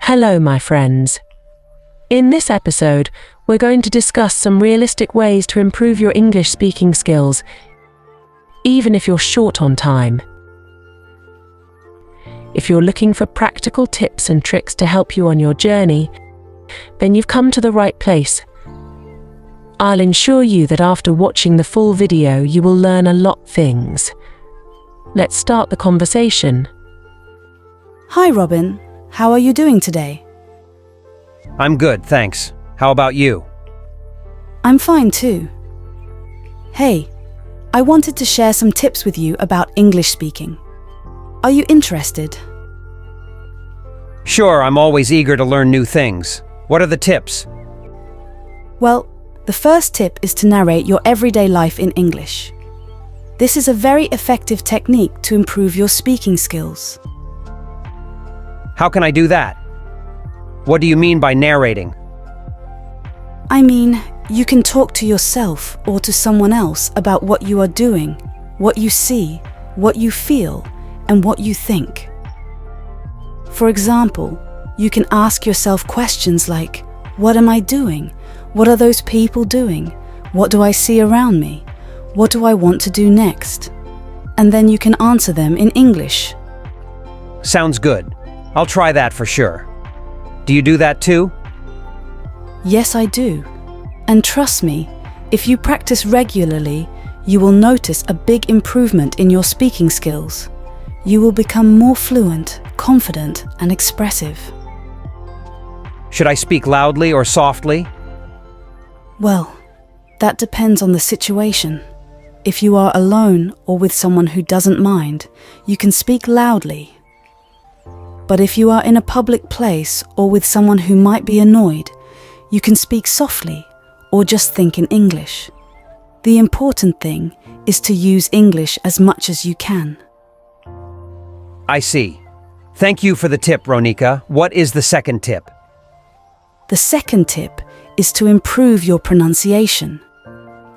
Hello, my friends. In this episode, we're going to discuss some realistic ways to improve your English speaking skills, even if you're short on time. If you're looking for practical tips and tricks to help you on your journey, then you've come to the right place. I'll ensure you that after watching the full video, you will learn a lot of things. Let's start the conversation. Hi, Robin. How are you doing today? I'm good, thanks. How about you? I'm fine too. Hey, I wanted to share some tips with you about English speaking. Are you interested? Sure, I'm always eager to learn new things. What are the tips? Well, the first tip is to narrate your everyday life in English. This is a very effective technique to improve your speaking skills. How can I do that? What do you mean by narrating? I mean, you can talk to yourself or to someone else about what you are doing, what you see, what you feel, and what you think. For example, you can ask yourself questions like, what am I doing? What are those people doing? What do I see around me? What do I want to do next? And then you can answer them in English. Sounds good. I'll try that for sure. Do you do that too? Yes, I do. And trust me, if you practice regularly, you will notice a big improvement in your speaking skills. You will become more fluent, confident, and expressive. Should I speak loudly or softly? Well, that depends on the situation. If you are alone or with someone who doesn't mind, you can speak loudly. But if you are in a public place or with someone who might be annoyed, you can speak softly or just think in English. The important thing is to use English as much as you can. I see. Thank you for the tip, Ronika. What is the second tip? The second tip is to improve your pronunciation.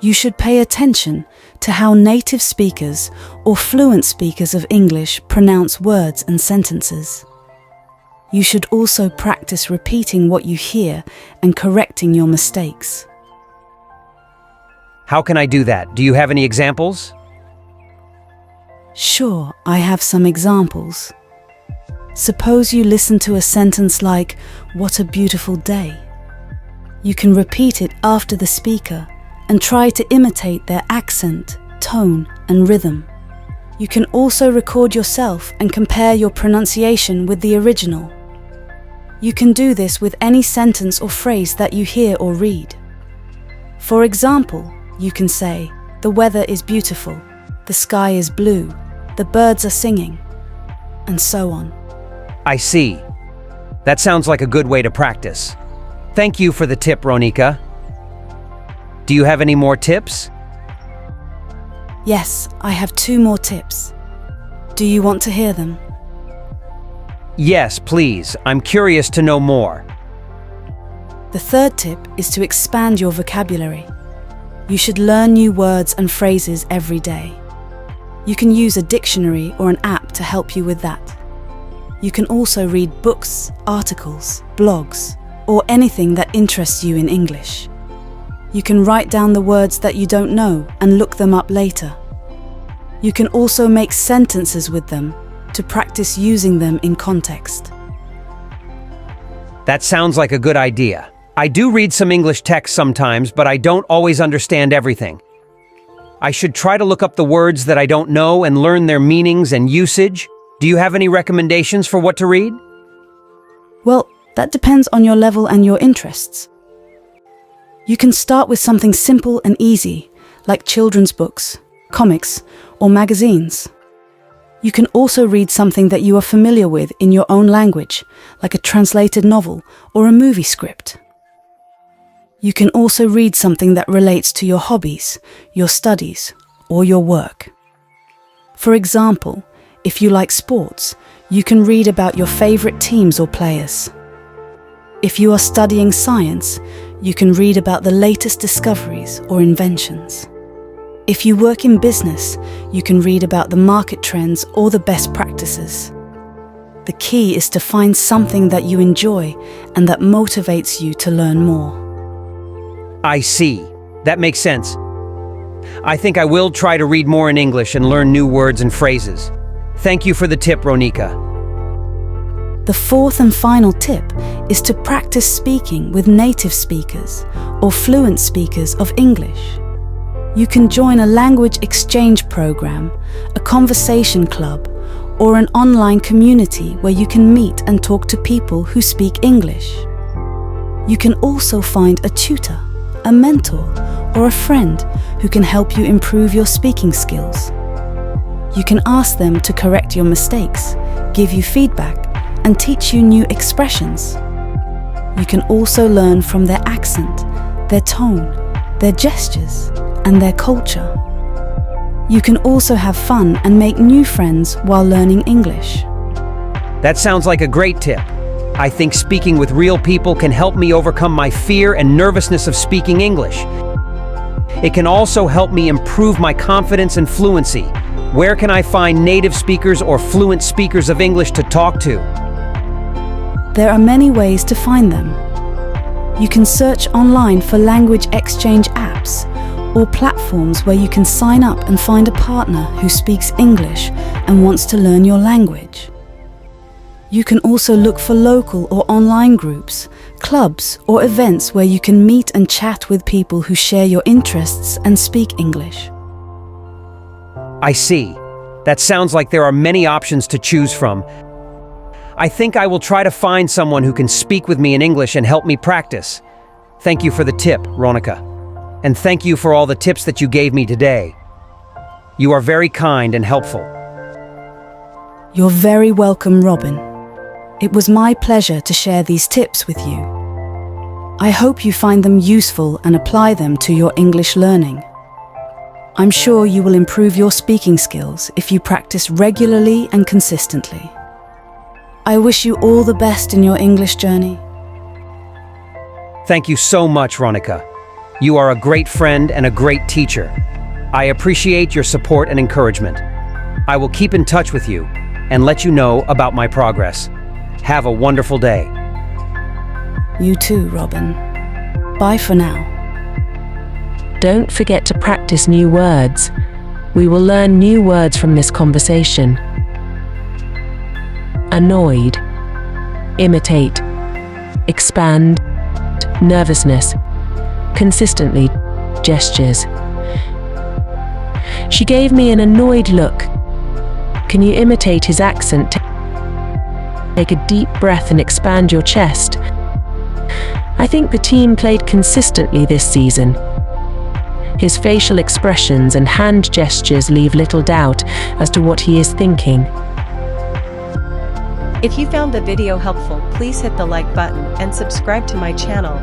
You should pay attention to how native speakers or fluent speakers of English pronounce words and sentences. You should also practice repeating what you hear and correcting your mistakes. How can I do that? Do you have any examples? Sure, I have some examples. Suppose you listen to a sentence like, "What a beautiful day." You can repeat it after the speaker and try to imitate their accent, tone, and rhythm. You can also record yourself and compare your pronunciation with the original. You can do this with any sentence or phrase that you hear or read. For example, you can say, "The weather is beautiful, the sky is blue, the birds are singing," and so on. I see. That sounds like a good way to practice. Thank you for the tip, Ronika. Do you have any more tips? Yes, I have 2 more tips. Do you want to hear them? Yes, please. I'm curious to know more. The third tip is to expand your vocabulary. You should learn new words and phrases every day. You can use a dictionary or an app to help you with that. You can also read books, articles, blogs, or anything that interests you in English. You can write down the words that you don't know and look them up later. You can also make sentences with them to practice using them in context. That sounds like a good idea. I do read some English text sometimes, but I don't always understand everything. I should try to look up the words that I don't know and learn their meanings and usage. Do you have any recommendations for what to read? Well, that depends on your level and your interests. You can start with something simple and easy, like children's books, comics, or magazines. You can also read something that you are familiar with in your own language, like a translated novel or a movie script. You can also read something that relates to your hobbies, your studies, or your work. For example, if you like sports, you can read about your favorite teams or players. If you are studying science, you can read about the latest discoveries or inventions. If you work in business, you can read about the market trends or the best practices. The key is to find something that you enjoy and that motivates you to learn more. I see. That makes sense. I think I will try to read more in English and learn new words and phrases. Thank you for the tip, Ronika. The fourth and final tip is to practice speaking with native speakers or fluent speakers of English. You can join a language exchange program, a conversation club, or an online community where you can meet and talk to people who speak English. You can also find a tutor, a mentor, or a friend who can help you improve your speaking skills. You can ask them to correct your mistakes, give you feedback, and teach you new expressions. You can also learn from their accent, their tone, their gestures, and their culture. You can also have fun and make new friends while learning English. That sounds like a great tip. I think speaking with real people can help me overcome my fear and nervousness of speaking English. It can also help me improve my confidence and fluency. Where can I find native speakers or fluent speakers of English to talk to? There are many ways to find them. You can search online for language exchange apps or platforms where you can sign up and find a partner who speaks English and wants to learn your language. You can also look for local or online groups, clubs, or events where you can meet and chat with people who share your interests and speak English. I see. That sounds like there are many options to choose from. I think I will try to find someone who can speak with me in English and help me practice. Thank you for the tip, Ronika. And thank you for all the tips that you gave me today. You are very kind and helpful. You're very welcome, Robin. It was my pleasure to share these tips with you. I hope you find them useful and apply them to your English learning. I'm sure you will improve your speaking skills if you practice regularly and consistently. I wish you all the best in your English journey. Thank you so much, Ronika. You are a great friend and a great teacher. I appreciate your support and encouragement. I will keep in touch with you and let you know about my progress. Have a wonderful day. You too, Robin. Bye for now. Don't forget to practice new words. We will learn new words from this conversation. Annoyed, imitate, expand, nervousness, consistently, gestures. She gave me an annoyed look. Can you imitate his accent? Take a deep breath and expand your chest. I think the team played consistently this season. His facial expressions and hand gestures leave little doubt as to what he is thinking. If you found the video helpful, please hit the like button and subscribe to my channel.